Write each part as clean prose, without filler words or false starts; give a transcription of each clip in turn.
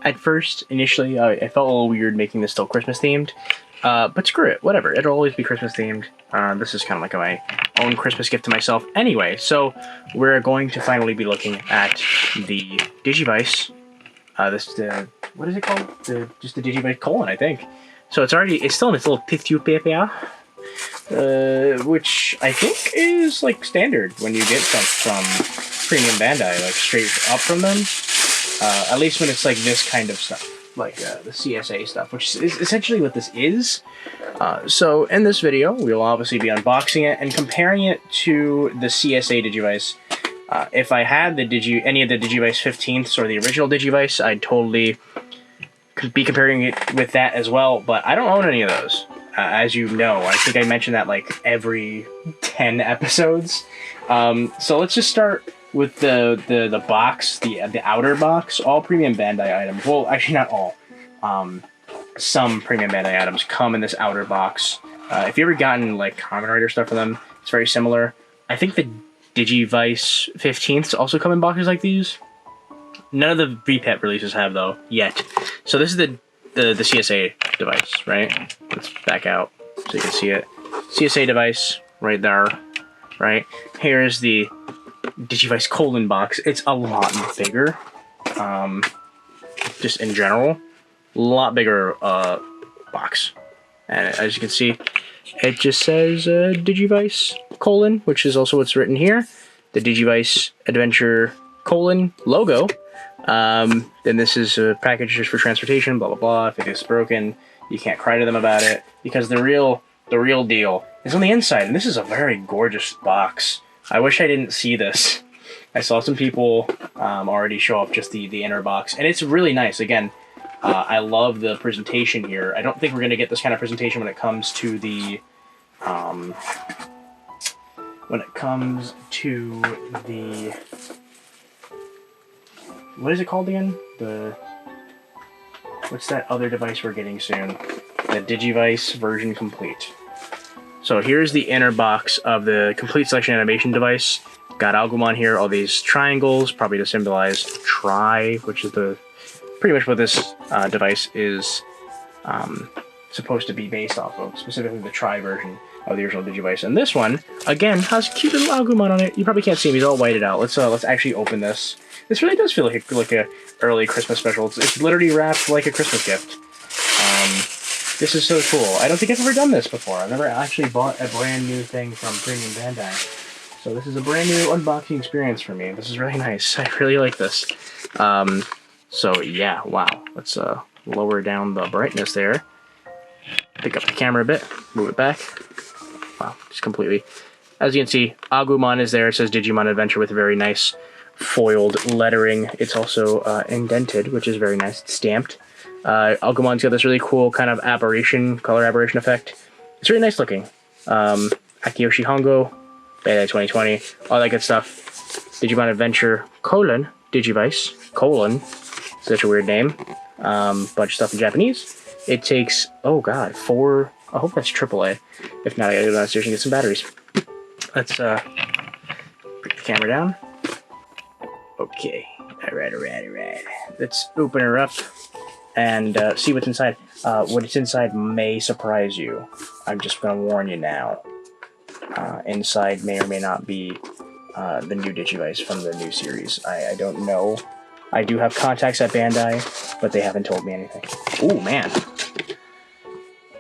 At first, initially, I felt a little weird making this still Christmas themed, but screw it, whatever. It'll always be Christmas themed. This is kind of like my own Christmas gift to myself. Anyway, so we're going to finally be looking at the Digivice. What is it called? Just the Digivice colon, I think. So it's still in its little tissue paper, which I think is like standard when you get stuff from Premium Bandai, like straight up from them. At least when it's like this kind of stuff, like the CSA stuff, which is essentially what this is. So in this video, we'll obviously be unboxing it and comparing it to the CSA Digivice. If I had any of the Digivice 15ths or the original Digivice, I'd totally be comparing it with that as well, but I don't own any of those. As you know, I think I mentioned that like every 10 episodes. So let's just start with the box, the outer box. All Premium Bandai items, well, actually not all. Some Premium Bandai items come in this outer box. If you ever gotten like Kamen Rider stuff from them, it's very similar. I think the Digivice 15ths also come in boxes like these. None of the VPET releases have though, yet. So this is the CSA device, right? Let's back out so you can see it. CSA device right there, right? Here's the Digivice colon box. It's a lot bigger, just in general, a lot bigger box. And as you can see, it just says Digivice colon, which is also what's written here. The Digivice Adventure colon logo. Then this is a package just for transportation, blah blah blah. If it is broken, you can't cry to them about it, because the real deal is on the inside, and this is a very gorgeous box. I wish I didn't see this. I saw some people already show off just the inner box, and it's really nice. Again, I love the presentation here. I don't think we're going to get this kind of presentation when it comes to the what is it called again? What's that other device we're getting soon? The Digivice version complete. So here's the inner box of the complete selection animation device. Got Agumon here, all these triangles, probably to symbolize tri, which is pretty much what this device is supposed to be based off of, specifically the tri version of the original Digivice. And this one, again, has cute little Agumon on it. You probably can't see him, he's all whited out. Let's actually open this. This really does feel like a early Christmas special. It's literally wrapped like a Christmas gift. This is so cool. I don't think I've ever done this before. I've never actually bought a brand new thing from Premium Bandai. So this is a brand new unboxing experience for me. This is really nice. I really like this. So yeah, wow. Let's lower down the brightness there. Pick up the camera a bit. Move it back. Wow, just completely. As you can see, Agumon is there. It says Digimon Adventure with very nice foiled lettering. It's also indented, which is very nice. It's stamped. Agumon's got this really cool kind of color aberration effect. It's really nice looking. Akiyoshi Hongo, Bandai 2020, all that good stuff. Digimon Adventure, Digivice, such a weird name. Bunch of stuff in Japanese. It takes, oh god, I hope that's AAA. If not, I gotta go downstairs and get some batteries. Let's put the camera down. Okay, alright. Let's open her up and see what's inside. What's inside may surprise you. I'm just gonna warn you now. Inside may or may not be the new Digivice from the new series. I don't know. I do have contacts at Bandai, but they haven't told me anything. Ooh, man.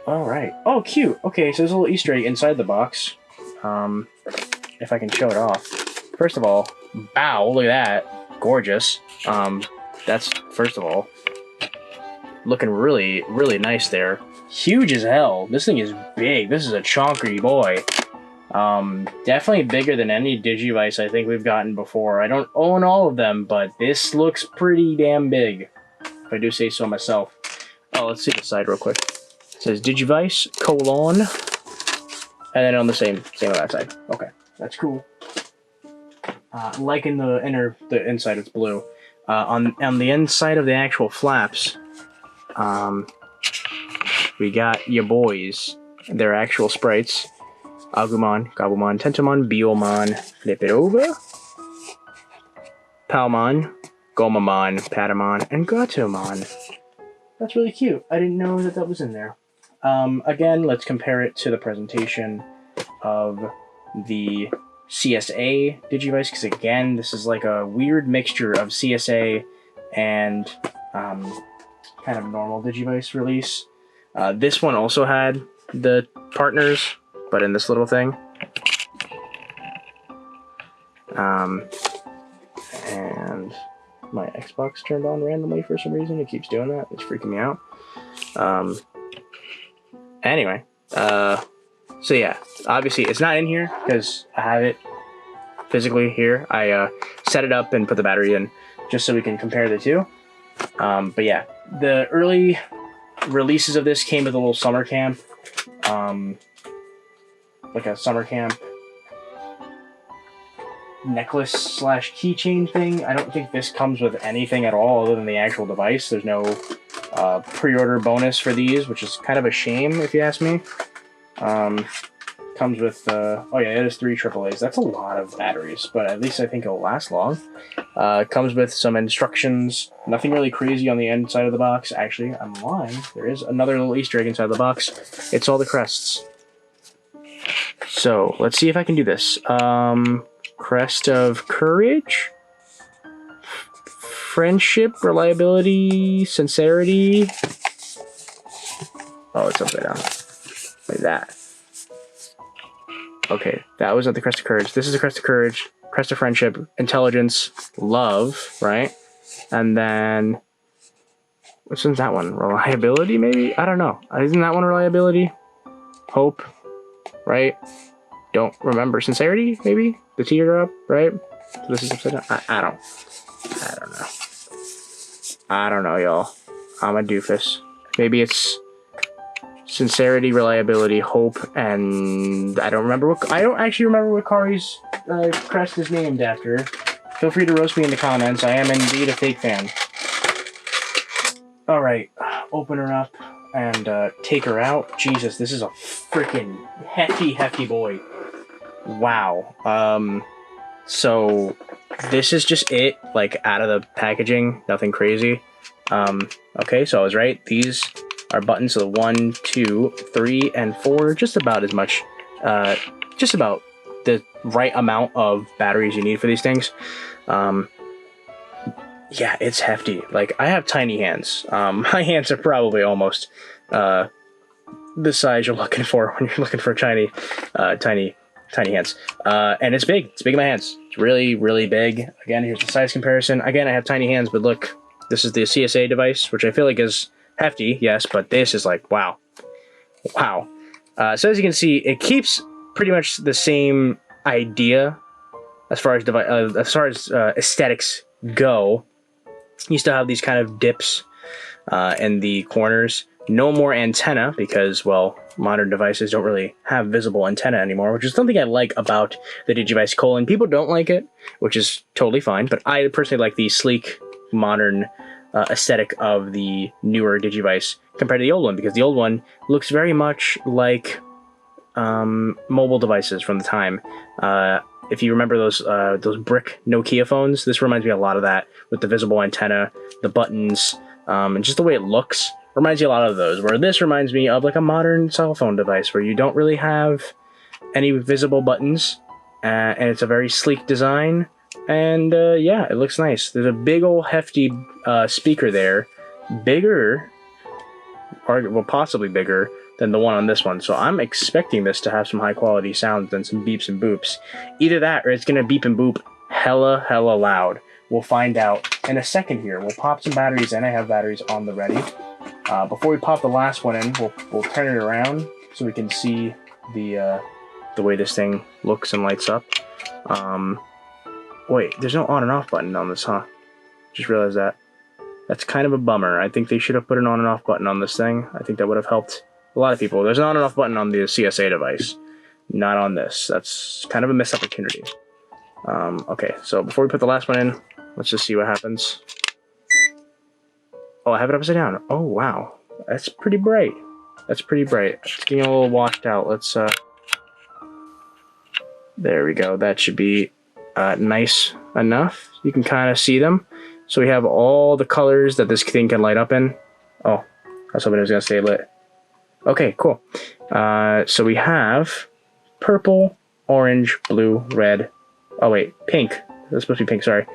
Alright. Oh, cute. Okay, so there's a little Easter egg inside the box. If I can show it off. First of all, bow, look at that. Gorgeous. That's, first of all, looking really, really nice there. Huge as hell. This thing is big. This is a chonky boy. Definitely bigger than any Digivice I think we've gotten before. I don't own all of them, but this looks pretty damn big, if I do say so myself. Oh, let's see the side real quick. It says Digivice, colon, and then on the same on that side. Okay, that's cool. Like in the inside, it's blue. On the inside of the actual flaps, we got your boys. They're actual sprites. Agumon, Gabumon, Tentomon, Biomon, flip it over. Palmon, Gomamon, Patamon, and Gatomon. That's really cute. I didn't know that that was in there. Again, let's compare it to the presentation of the CSA Digivice, because again, this is like a weird mixture of CSA and kind of normal Digivice release. This one also had the partners, but in this little thing. And my Xbox turned on randomly for some reason. It keeps doing that. It's freaking me out. Anyway, so yeah, obviously it's not in here because I have it physically here. I set it up and put the battery in just so we can compare the two. But yeah, the early releases of this came with a little summer camp, like a summer camp necklace slash keychain thing. I don't think this comes with anything at all other than the actual device. There's no pre-order bonus for these, which is kind of a shame if you ask me. Comes with, oh yeah, it is 3 AAAs. That's a lot of batteries, but at least I think it'll last long. Comes with some instructions. Nothing really crazy on the inside of the box. Actually, I'm lying. There is another little Easter egg inside the box. It's all the crests. So, let's see if I can do this. Crest of Courage, Friendship, Reliability, Sincerity. Oh, it's upside down. Like that. Okay, that was not the Crest of Courage. This is the Crest of Courage, Crest of Friendship, Intelligence, Love, right? And then, which one's that one? Reliability, maybe? I don't know. Isn't that one Reliability? Hope, right? Don't remember. Sincerity, maybe? The teardrop, right? So this is upside down. I don't know, y'all. I'm a doofus. Maybe it's Sincerity, Reliability, Hope, and I don't actually remember what Kari's crest is named after. Feel free to roast me in the comments. I am indeed a fake fan. Alright, open her up and take her out. Jesus, this is a freaking hefty boy. Wow. So this is just it, like, out of the packaging, nothing crazy. Okay, so I was right. These are buttons, so the 1, 2, 3, and 4, just about as much, just about the right amount of batteries you need for these things. Yeah, it's hefty. Like, I have tiny hands. My hands are probably almost the size you're looking for when you're looking for tiny hands. And it's big. It's big in my hands. It's really, really big. Again, here's the size comparison. Again, I have tiny hands, but look, this is the CSA device, which I feel like is hefty, yes, but this is like, wow. Wow. So as you can see, it keeps pretty much the same idea as far as aesthetics go. You still have these kind of dips in the corners. No more antenna because, well, modern devices don't really have visible antenna anymore, which is something I like about the Digivice colon. People don't like it, which is totally fine, but I personally like the sleek, modern aesthetic of the newer Digivice compared to the old one, because the old one looks very much like mobile devices from the time. If you remember those brick Nokia phones, this reminds me a lot of that, with the visible antenna, the buttons, and just the way it looks. Reminds you a lot of those, where this reminds me of like a modern cell phone device where you don't really have any visible buttons, and it's a very sleek design, and yeah, it looks nice. There's a big old hefty speaker there, bigger, or well, possibly bigger than the one on this one, so I'm expecting this to have some high quality sounds and some beeps and boops. Either that, or it's gonna beep and boop hella loud. We'll find out in a second here. We'll pop some batteries in. I have batteries on the ready. Before we pop the last one in, we'll turn it around so we can see the way this thing looks and lights up. Wait, there's no on and off button on this, huh? Just realized that. That's kind of a bummer. I think they should have put an on and off button on this thing. I think that would have helped a lot of people. There's an on and off button on the CSA device, not on this. That's kind of a missed opportunity. Okay, so before we put the last one in, let's just see what happens. Oh, I have it upside down. Oh, wow. That's pretty bright. That's pretty bright. It's getting a little washed out. Let's, there we go. That should be nice enough. You can kind of see them. So we have all the colors that this thing can light up in. Oh, I was hoping it was going to stay lit. Okay, cool. So we have purple, orange, blue, red. Oh, wait, pink. That's supposed to be pink, sorry.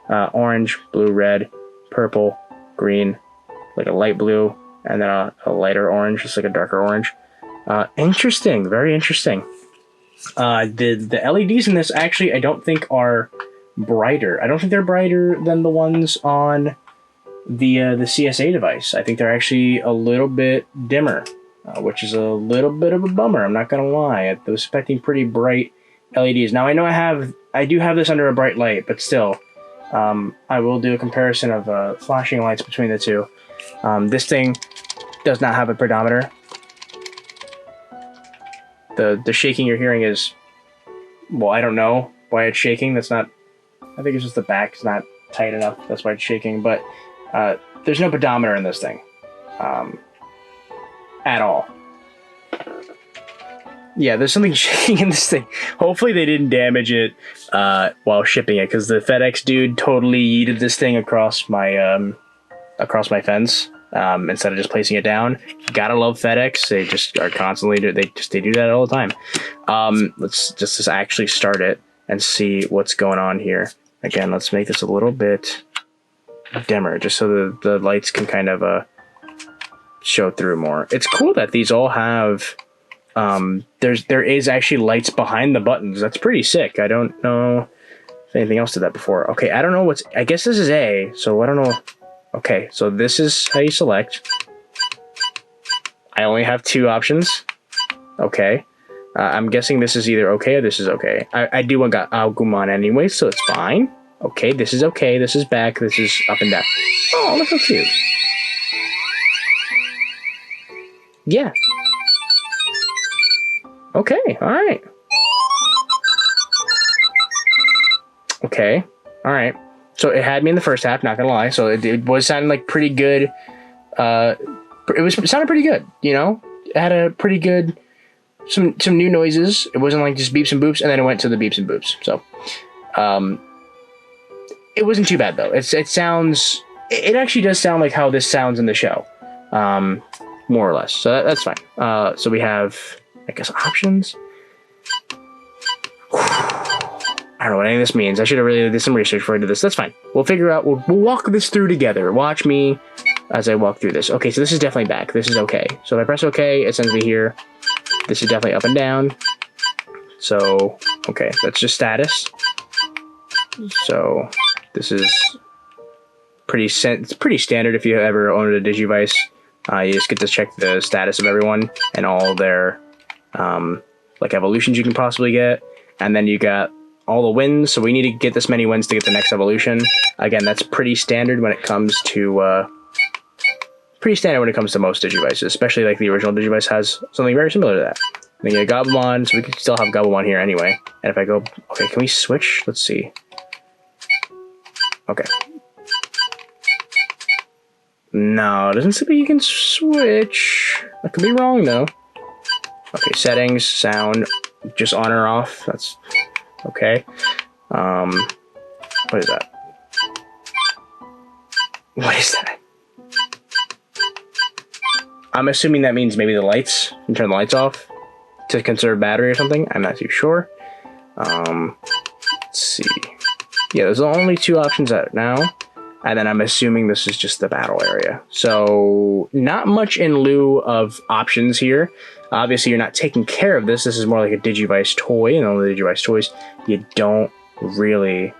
Orange, blue, red, purple, green, like a light blue, and then a lighter orange, just like a darker orange. Interesting, very interesting. The LEDs in this actually, I don't think are brighter. I don't think they're brighter than the ones on the CSA device. I think they're actually a little bit dimmer, which is a little bit of a bummer. I'm not gonna lie. I was expecting pretty bright LEDs. Now I know I do have this under a bright light, but still, I will do a comparison of flashing lights between the two. This thing does not have a pedometer. The shaking you're hearing is, well, I don't know why it's shaking. That's not, I think it's just the back's not tight enough. That's why it's shaking. But there's no pedometer in this thing at all. Yeah, there's something shaking in this thing. Hopefully they didn't damage it while shipping it, because the FedEx dude totally yeeted this thing across my fence. Instead of just placing it down. Gotta love FedEx. They just are constantly they do that all the time. Let's just actually start it and see what's going on here. Again, let's make this a little bit dimmer, just so the lights can kind of show through more. It's cool that these all have there is actually lights behind the buttons. That's pretty sick. I don't know if anything else did that before. Okay, I don't know I guess this is A, so I don't know. Okay, so this is how you select. I only have two options. Okay. I'm guessing this is either okay or this is okay. I do want Agumon anyway, so it's fine. Okay, this is okay. This is back. This is up and down. Oh, look how cute. Yeah. Okay, alright. Okay, alright. So it had me in the first half, not gonna lie. So it was sounding like pretty good. It sounded pretty good, you know? It had a pretty good, some new noises. It wasn't like just beeps and boops, and then it went to the beeps and boops. So, it wasn't too bad though. It actually does sound like how this sounds in the show. More or less. So that's fine. So we have, I guess, options. I don't know what any of this means. I should have really did some research before I did this. That's fine. We'll figure out. We'll walk this through together. Watch me as I walk through this. Okay, so this is definitely back. This is okay. So if I press OK, it sends me here. This is definitely up and down. So, okay, that's just status. So this is it's pretty standard if you ever owned a Digivice. You just get to check the status of everyone and all their like evolutions you can possibly get. And then you got all the wins, so we need to get this many wins to get the next evolution. Again, that's pretty standard when it comes to most Digivices, especially like the original Digivice has something very similar to that. Then you got Gabumon, so we can still have Gabumon here anyway. And if I go, okay, can we switch? Let's see. Okay. No, it doesn't seem like you can switch. I could be wrong though. Okay, settings, sound, just on or off. That's okay. What is that? What is that? I'm assuming that means maybe the lights. You can turn the lights off to conserve battery or something. I'm not too sure. Let's see. Yeah, there's only two options out now. And then I'm assuming this is just the battle area. So not much in lieu of options here. Obviously, you're not taking care of this. This is more like a Digivice toy, and all the Digivice toys, you don't really...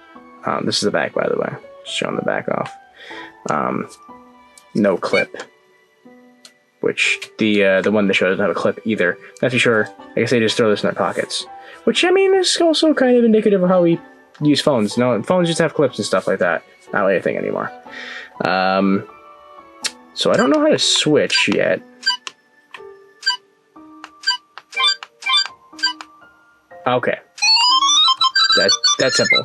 this is the back, by the way. Just showing the back off. No clip. Which, the one that shows doesn't have a clip either. Not too sure. I guess they just throw this in their pockets. Which, I mean, is also kind of indicative of how we use phones. No, phones just have clips and stuff like that. Not really a thing anymore. So I don't know how to switch yet. Okay. That's simple.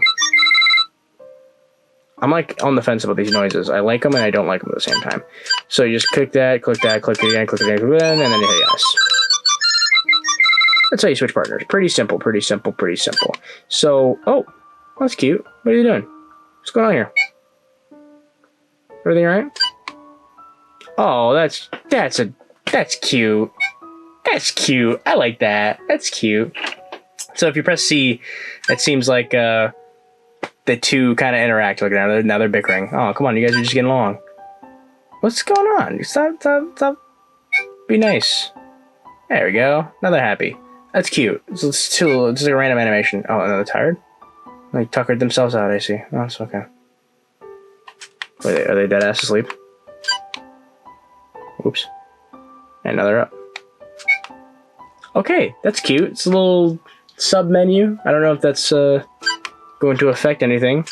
I'm like on the fence about these noises. I like them and I don't like them at the same time. So you just click that, click it again, click it again, click it again, and then you hit yes. That's how you switch partners. Pretty simple, pretty simple, pretty simple. So, oh, that's cute. What are you doing? What's going on here? Everything all right? Oh, that's cute. That's cute. I like that. That's cute. So if you press C, it seems like the two kind of interact. Look, now they're bickering. Oh, come on, you guys are just getting along. What's going on? Stop. Be nice. There we go. Now they're happy. That's cute. So it's just like a random animation. Oh, they're tired? They tuckered themselves out, I see. Oh, it's okay. Wait, are they dead ass asleep? Oops. And now they're up. Okay, that's cute. It's a little sub menu. I don't know if that's going to affect anything.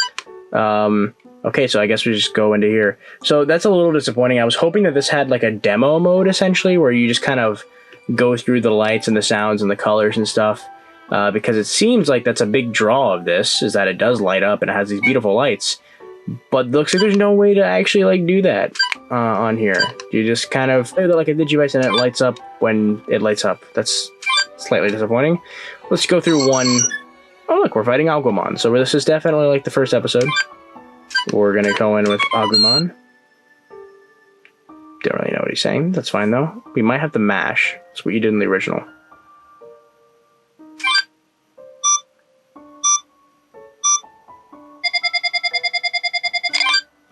Okay, so I guess we just go into here. So that's a little disappointing. I was hoping that this had like a demo mode essentially, where you just kind of go through the lights and the sounds and the colors and stuff. Because it seems like that's a big draw of this, is that it does light up and it has these beautiful lights. But it looks like there's no way to actually like do that on here. You just kind of play like a Digivice and it lights up when it lights up. That's slightly disappointing. Let's go through one. Oh look, we're fighting Agumon. So this is definitely like the first episode. We're gonna go in with Agumon. Don't really know what he's saying. That's fine though. We might have to mash. That's what you did in the original.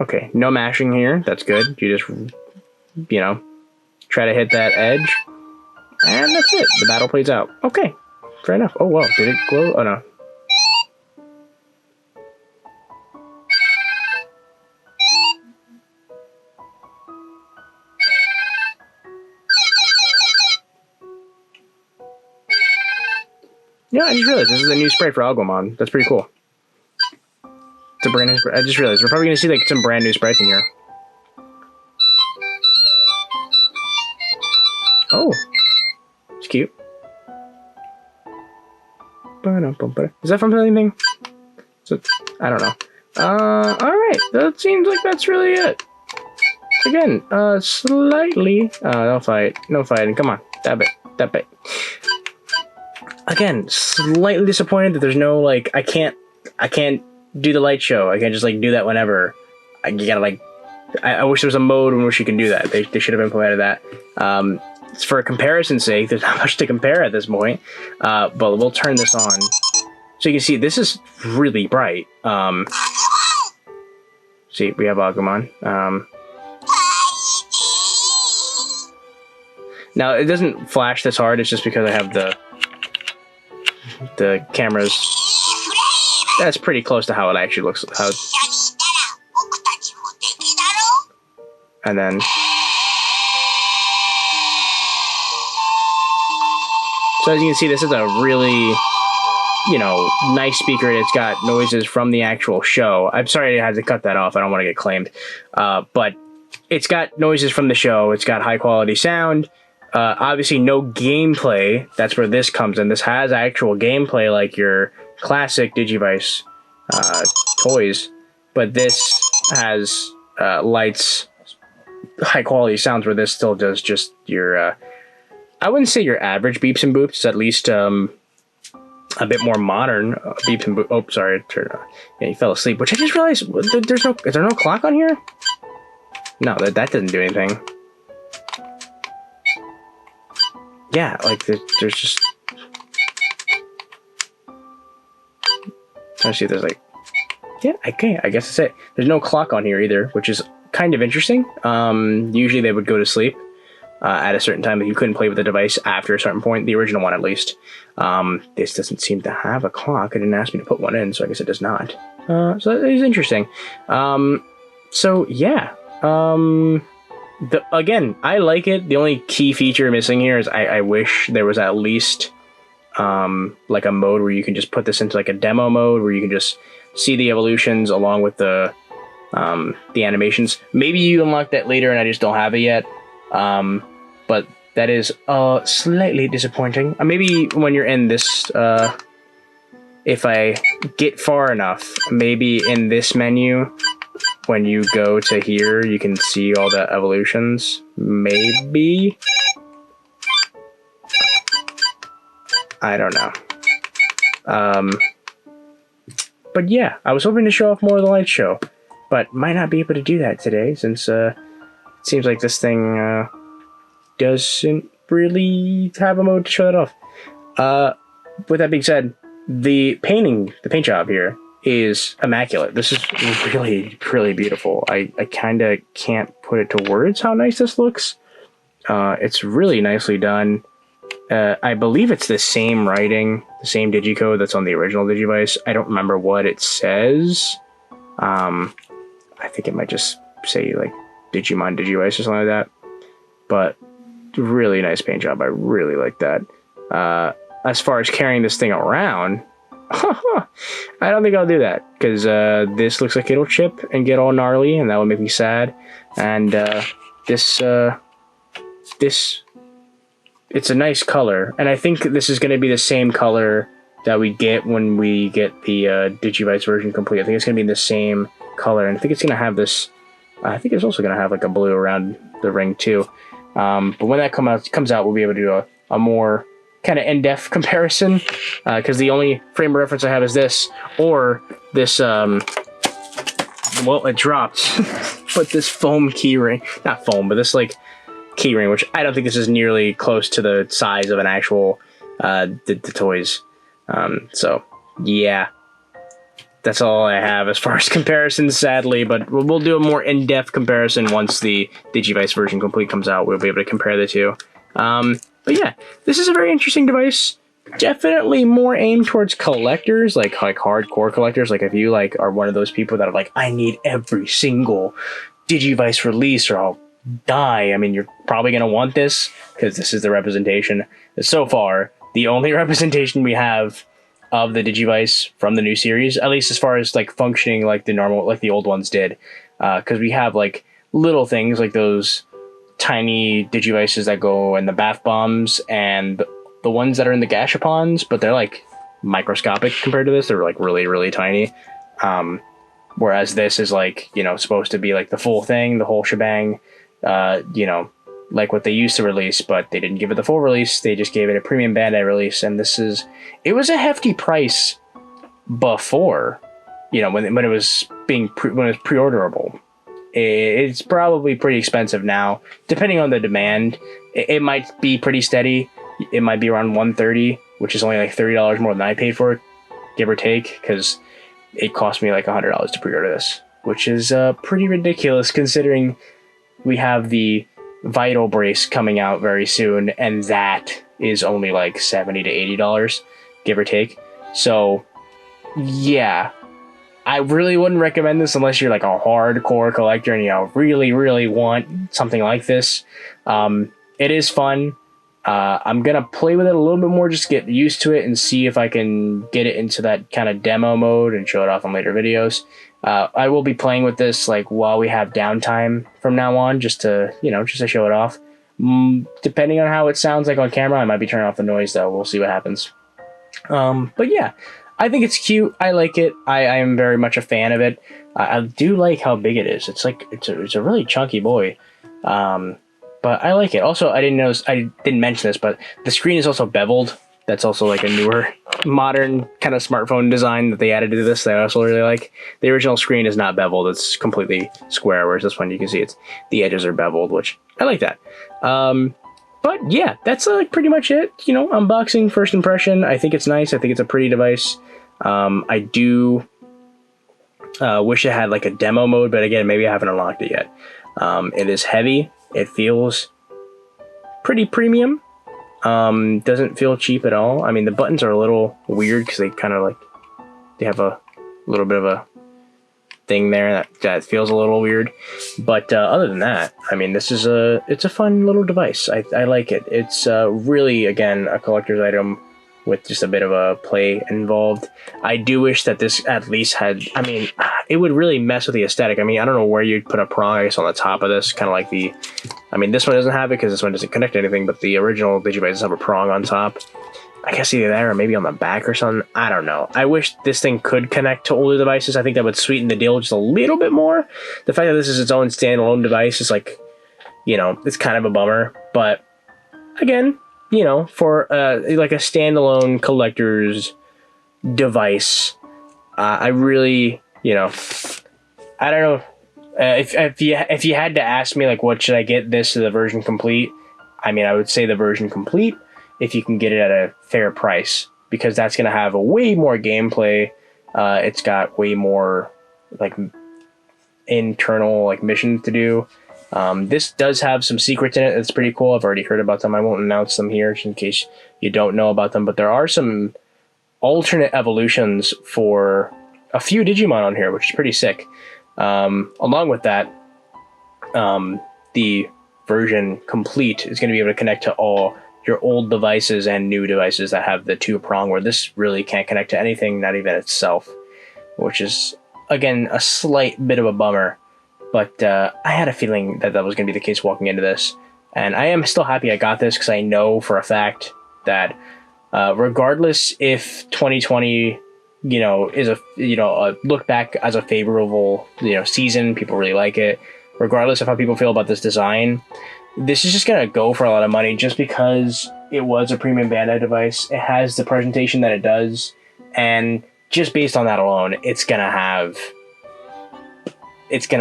Okay, no mashing here. That's good. You just, you know, try to hit that edge. And that's it. The battle plays out. Okay, fair enough. Oh, whoa. Did it glow? Oh, no. Yeah, I just realized this is a new spray for Agumon. That's pretty cool. It's a brand new spray. I just realized we're probably going to see like some brand new sprites in here. Oh. It's cute. Is that from anything? So, I don't know. Alright. That seems like that's really it. Again, slightly... no fight. No fighting. Come on. Dab it. Again, slightly disappointed that there's no, like... I can't do the light show. I can't just, like, do that whenever. You gotta, like... I wish there was a mode in which you can do that. They should have implemented that. For comparison's sake, there's not much to compare at this point, but we'll turn this on. So you can see, this is really bright. See, we have Agumon. Now, it doesn't flash this hard, it's just because I have the cameras. That's pretty close to how it actually looks. And then... So as you can see, this is a really, you know, nice speaker. It's got noises from the actual show. I'm sorry I had to cut that off. I don't want to get claimed. But it's got noises from the show. It's got high quality sound. Obviously no gameplay. That's where this comes in. This has actual gameplay like your classic Digivice toys. But this has lights, high quality sounds, where this still does just your... I wouldn't say your average beeps and boops. It's at least a bit more modern beeps and boops. Oh, sorry, yeah, you fell asleep. Which I just realized is there no clock on here? No, that doesn't do anything. Yeah, like there's just. Trying to see if there's like. Yeah, okay, I guess that's it. There's no clock on here either, which is kind of interesting. Usually they would go to sleep at a certain time, but you couldn't play with the device after a certain point, the original one at least. This doesn't seem to have a clock. It didn't ask me to put one in, so I guess it does not. So that is interesting. So yeah. Again, I like it. The only key feature missing here is I wish there was at least like a mode where you can just put this into like a demo mode where you can just see the evolutions along with the animations. Maybe you unlock that later and I just don't have it yet. But that is slightly disappointing. Maybe when you're in this, if I get far enough, maybe in this menu, when you go to here, you can see all the evolutions. Maybe? I don't know. But yeah, I was hoping to show off more of the light show. but might not be able to do that today since it seems like this thing doesn't really have a mode to show that off. With that being said, the paint job here is immaculate. This is really, really beautiful. I kind of can't put it to words how nice this looks. It's really nicely done. I believe it's the same writing, the same digicode that's on the original Digivice. I don't remember what it says. I think it might just say like Digimon Digivice or something like that. But really nice paint job. I really like that. As far as carrying this thing around, I don't think I'll do that because this looks like it'll chip and get all gnarly, and that would make me sad. And this it's a nice color, and I think this is going to be the same color that we get when we get the Digivice version complete. I think it's going to be the same color, and I think it's going to have this. I think it's also going to have like a blue around the ring too. But when that comes out, we'll be able to do a more kind of in-depth comparison, because the only frame of reference I have is this, or this, well, it dropped, but this foam keyring, not foam, but this, like, keyring, which I don't think this is nearly close to the size of an actual, the toys. So, yeah. That's all I have as far as comparisons, sadly, but we'll do a more in-depth comparison once the Digivice version complete comes out. We'll be able to compare the two. But yeah, this is a very interesting device. Definitely more aimed towards collectors, like hardcore collectors. Like if you like are one of those people that are like, I need every single Digivice release or I'll die. I mean, you're probably going to want this because this is the representation. So far, the only representation we have of the Digivice from the new series, at least as far as like functioning like the normal, like the old ones did. Because we have like little things like those tiny Digivices that go in the bath bombs and the ones that are in the gashapons, but they're like microscopic compared to this. They're like really, really tiny. Whereas this is like, you know, supposed to be like the full thing, the whole shebang, you know, like what they used to release, but they didn't give it the full release. They just gave it a premium Bandai release. And it was a hefty price before, you know, when it was when it was pre-orderable. It's probably pretty expensive now, depending on the demand. It might be pretty steady. It might be around $130, which is only like $30 more than I paid for it, give or take, because it cost me like $100 to pre-order this, which is pretty ridiculous considering we have the Vital Brace coming out very soon, and that is only like $70 to $80, give or take. So, yeah. I really wouldn't recommend this unless you're like a hardcore collector and you know really, really want something like this. It is fun. I'm gonna play with it a little bit more, just get used to it and see if I can get it into that kind of demo mode and show it off in later videos. I will be playing with this like while we have downtime from now on, just to show it off. Depending on how it sounds like on camera, I might be turning off the noise though. We'll see what happens. But yeah. I think it's cute. I like it. I am very much a fan of it. I do like how big it is. It's like it's a really chunky boy. But I like it. Also, I didn't mention this, but the screen is also beveled. That's also like a newer, modern kind of smartphone design that they added to this that I also really like. The original screen is not beveled. It's completely square, whereas this one you can see the edges are beveled, which I like that. But yeah, that's like pretty much it. You know, unboxing, first impression. I think it's nice. I think it's a pretty device. I do wish it had like a demo mode, but again, maybe I haven't unlocked it yet. It is heavy. It feels pretty premium. Doesn't feel cheap at all. I mean, the buttons are a little weird because they kind of like, they have a little bit of a thing there that feels a little weird. But other than that, I mean, it's a fun little device. I like it. It's really, again, a collector's item with just a bit of a play involved. I do wish that this at least had, I mean, it would really mess with the aesthetic. I mean, I don't know where you'd put a prong, I guess, on the top of this, kind of like I mean, this one doesn't have it because this one doesn't connect to anything, but the original Digivice does have a prong on top. I guess either there or maybe on the back or something. I don't know. I wish this thing could connect to older devices. I think that would sweeten the deal just a little bit more. The fact that this is its own standalone device is like, you know, it's kind of a bummer. But again, you know, for like a standalone collector's device, I really, you know, I don't know. If you had to ask me, like, what should I get, this or the version complete? I mean, I would say the version complete if you can get it at a fair price, because that's going to have a way more gameplay. It's got way more like internal like missions to do. This does have some secrets in it that's pretty cool. I've already heard about them. I won't announce them here just in case you don't know about them, but there are some alternate evolutions for a few Digimon on here, which is pretty sick. Along with that, the version complete is going to be able to connect to all your old devices and new devices that have the 2-prong, where this really can't connect to anything, not even itself, which is, again, a slight bit of a bummer. But I had a feeling that that was going to be the case walking into this, and I am still happy I got this, because I know for a fact that regardless if 2020 is a look back as a favorable season, people really like it, regardless of how people feel about this design, this is just gonna go for a lot of money just because it was a premium Bandai device. It has the presentation that it does, and just based on that alone, it's gonna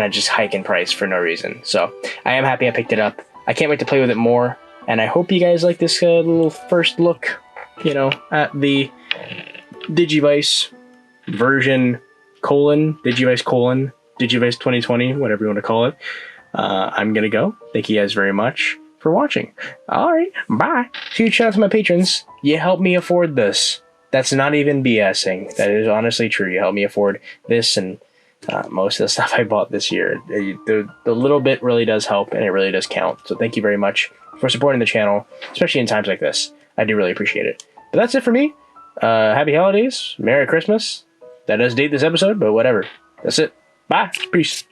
just hike in price for no reason. So I am happy I picked it up. I can't wait to play with it more, and I hope you guys like this little first look at the Digivice version Digivice 2020, whatever you want to call it. I'm gonna go. Thank you guys very much for watching. All right, bye. Huge shout out to my patrons. You helped me afford this. That's not even BSing. That is honestly true. You helped me afford this and most of the stuff I bought this year. The little bit really does help, and it really does count. So thank you very much for supporting the channel, especially in times like this. I do really appreciate it. But that's it for me. Happy holidays. Merry Christmas. That does date this episode, but whatever. That's it. Bye. Peace.